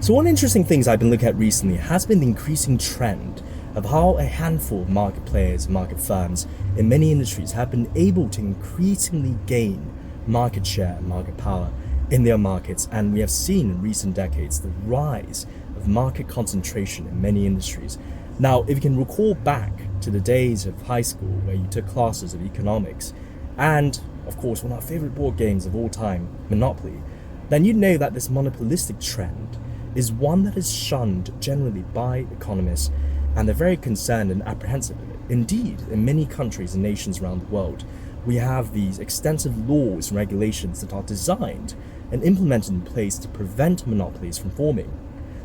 So one interesting things I've been looking at recently has been the increasing trend of how a handful of market players, market firms in many industries have been able to increasingly gain market share and market power in their markets. And we have seen in recent decades the rise of market concentration in many industries. Now, if you can recall back to the days of high school where you took classes of economics and, of course, one of our favorite board games of all time, Monopoly, then you know that this monopolistic trend is one that is shunned generally by economists, and they're very concerned and apprehensive of it. Indeed, in many countries and nations around the world, we have these extensive laws and regulations that are designed and implemented in place to prevent monopolies from forming.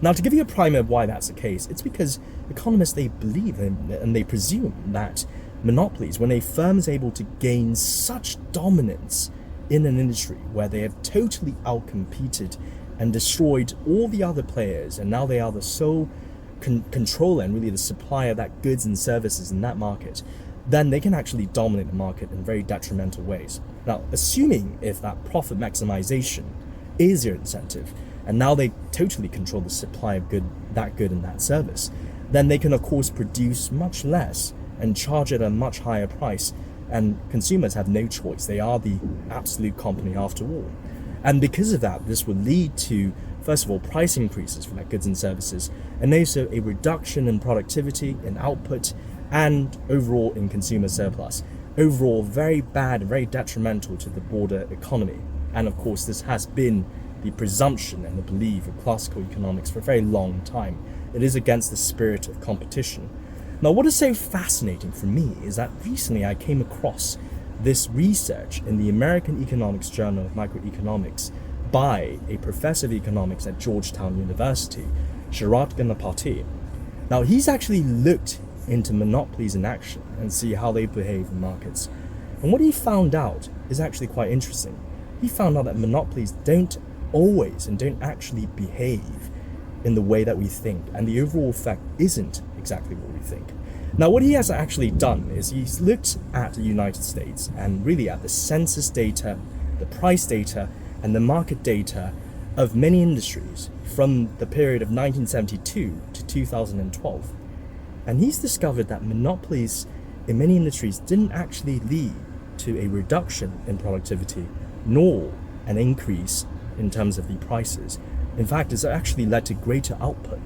Now, to give you a primer of why that's the case, it's because economists, they believe and they presume that monopolies, when a firm is able to gain such dominance in an industry where they have totally outcompeted and destroyed all the other players, and now they are the sole controller and really the supplier of that goods and services in that market, then they can actually dominate the market in very detrimental ways. Now, assuming if that profit maximization is your incentive, and now they totally control the supply of good and that service, then they can of course produce much less and charge at a much higher price, and consumers have no choice. They are the absolute company after all. And because of that, this will lead to, first of all, price increases for that goods and services, and also a reduction in productivity, in output, and overall in consumer surplus. Overall, very bad and very detrimental to the broader economy. And of course, this has been the presumption and the belief of classical economics for a very long time. It is against the spirit of competition. Now, what is so fascinating for me is that recently I came across this research in the American Economics Journal of Microeconomics by a professor of economics at Georgetown University, Sharat Ganapathy. Now, he's actually looked into monopolies in action and see how they behave in markets. And what he found out is actually quite interesting. He found out that monopolies don't always and don't actually behave in the way that we think, and the overall effect isn't exactly what we think. Now, what he has actually done is he's looked at the United States and really at the census data, the price data, and the market data of many industries from the period of 1972 to 2012. And he's discovered that monopolies in many industries didn't actually lead to a reduction in productivity, nor an increase in terms of the prices. In fact, it's actually led to greater output.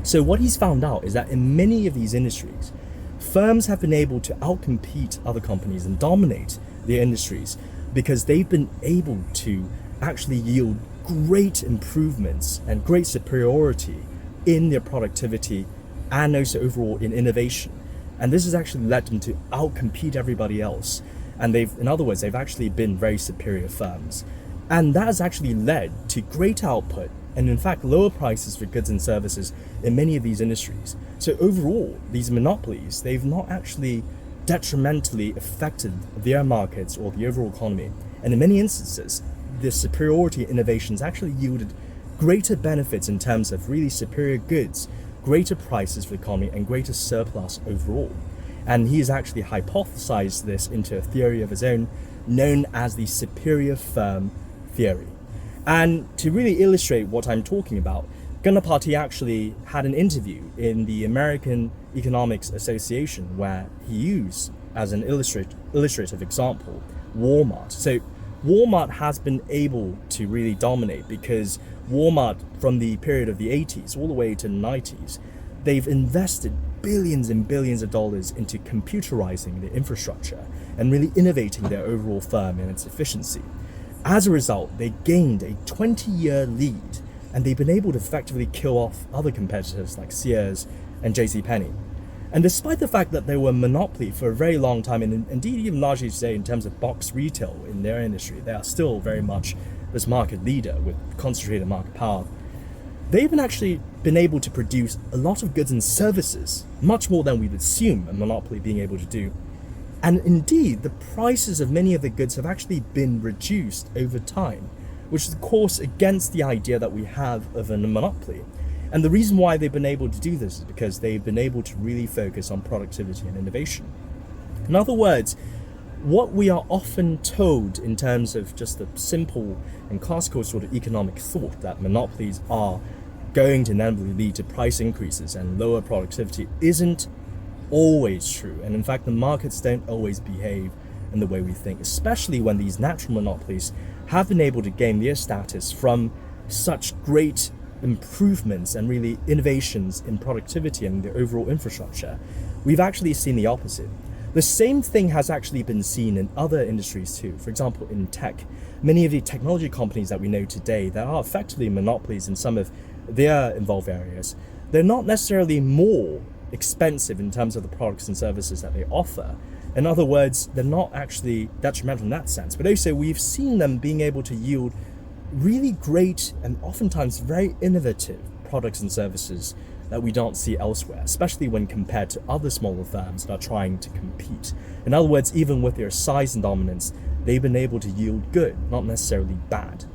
So what he's found out is that in many of these industries, firms have been able to outcompete other companies and dominate their industries because they've been able to actually yield great improvements and great superiority in their productivity and also overall in innovation. And this has actually led them to outcompete everybody else. And in other words, they've actually been very superior firms. And that has actually led to great output and in fact lower prices for goods and services in many of these industries. So overall, these monopolies, they've not actually detrimentally affected their markets or the overall economy. And in many instances, the superiority innovations actually yielded greater benefits in terms of really superior goods, greater prices for the economy, and greater surplus overall. And he has actually hypothesized this into a theory of his own known as the superior firm theory. And to really illustrate what I'm talking about, Ganapathy actually had an interview in the American Economics Association where he used as an illustrative example Walmart. So Walmart has been able to really dominate because Walmart, from the period of the 80s all the way to the 90s, they've invested billions and billions of dollars into computerizing the infrastructure and really innovating their overall firm and its efficiency. As a result, they gained a 20-year lead, and they've been able to effectively kill off other competitors like Sears and JCPenney. And despite the fact that they were a monopoly for a very long time, and indeed even largely today in terms of box retail in their industry, they are still very much this market leader with concentrated market power. They've actually been able to produce a lot of goods and services, much more than we'd assume a monopoly being able to do. And indeed, the prices of many of the goods have actually been reduced over time, which is of course against the idea that we have of a monopoly. And the reason why they've been able to do this is because they've been able to really focus on productivity and innovation. In other words, what we are often told in terms of just the simple and classical sort of economic thought that monopolies are going to inevitably lead to price increases and lower productivity isn't always true. And in fact, the markets don't always behave in the way we think, especially when these natural monopolies have been able to gain their status from such great improvements and really innovations in productivity and the overall infrastructure. We've actually seen the opposite. The same thing has actually been seen in other industries too. For example, in tech, many of the technology companies that we know today that are effectively monopolies in some of their involved areas, they're not necessarily more expensive in terms of the products and services that they offer. In other words, they're not actually detrimental in that sense, but also we've seen them being able to yield really great and oftentimes very innovative products and services that we don't see elsewhere, especially when compared to other smaller firms that are trying to compete. In other words, even with their size and dominance, they've been able to yield good, not necessarily bad.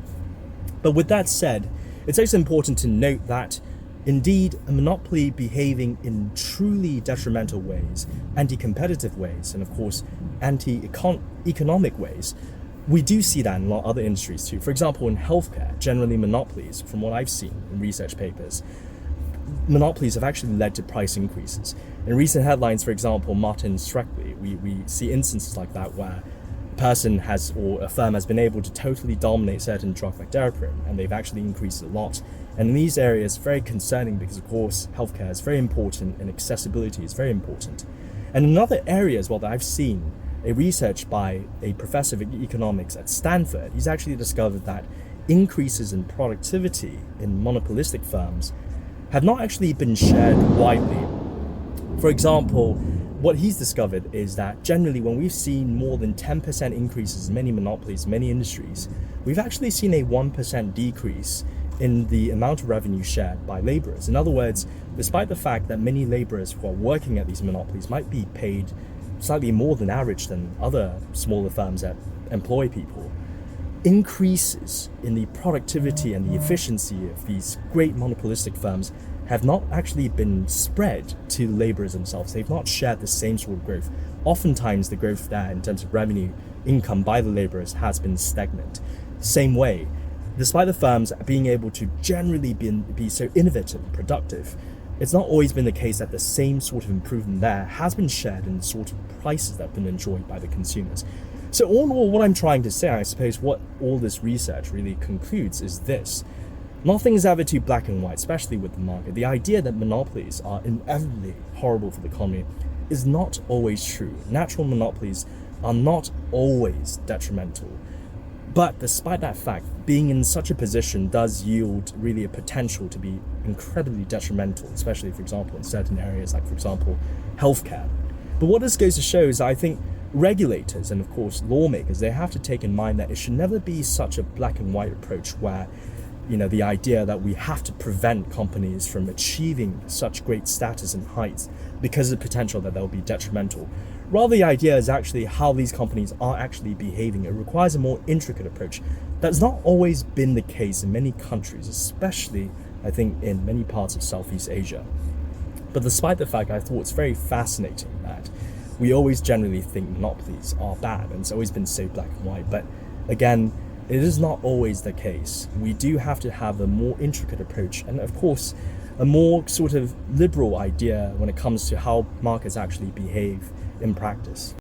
But with that said, it's also important to note that indeed, a monopoly behaving in truly detrimental ways, anti-competitive ways, and of course, anti-economic ways, we do see that in a lot of other industries too. For example, in healthcare, generally monopolies, from what I've seen in research papers, monopolies have actually led to price increases. In recent headlines, for example, Martin Shkreli, we see instances like that where a person has, or a firm has been able to totally dominate certain drugs like Detriments, and they've actually increased a lot. And in these areas, very concerning because, of course, healthcare is very important and accessibility is very important. And in other areas, well, that I've seen a research by a professor of economics at Stanford, he's actually discovered that increases in productivity in monopolistic firms have not actually been shared widely. For example, what he's discovered is that generally when we've seen more than 10% increases in many monopolies, many industries, we've actually seen a 1% decrease in the amount of revenue shared by laborers. In other words, despite the fact that many laborers who are working at these monopolies might be paid slightly more than average than other smaller firms that employ people, increases in the productivity and the efficiency of these great monopolistic firms have not actually been spread to the laborers themselves. They've not shared the same sort of growth. Oftentimes the growth there in terms of revenue income by the laborers has been stagnant. Same way, despite the firms being able to generally be so innovative and productive, it's not always been the case that the same sort of improvement there has been shared in the sort of prices that have been enjoyed by the consumers. So all in all, what I'm trying to say, I suppose what all this research really concludes is this. Nothing is ever too black and white, especially with the market. The idea that monopolies are inevitably horrible for the economy is not always true. Natural monopolies are not always detrimental. But despite that fact, being in such a position does yield really a potential to be incredibly detrimental, especially, for example, in certain areas like, for example, healthcare. But what this goes to show is I think regulators and, of course, lawmakers, they have to take in mind that it should never be such a black and white approach where, the idea that we have to prevent companies from achieving such great status and heights because of the potential that they'll be detrimental. Rather, the idea is actually how these companies are actually behaving. It requires a more intricate approach. That's not always been the case in many countries, especially, I think, in many parts of Southeast Asia. But despite the fact, I thought it's very fascinating that we always generally think monopolies are bad, and it's always been so black and white. But again, it is not always the case. We do have to have a more intricate approach, and of course, a more sort of liberal idea when it comes to how markets actually behave in practice.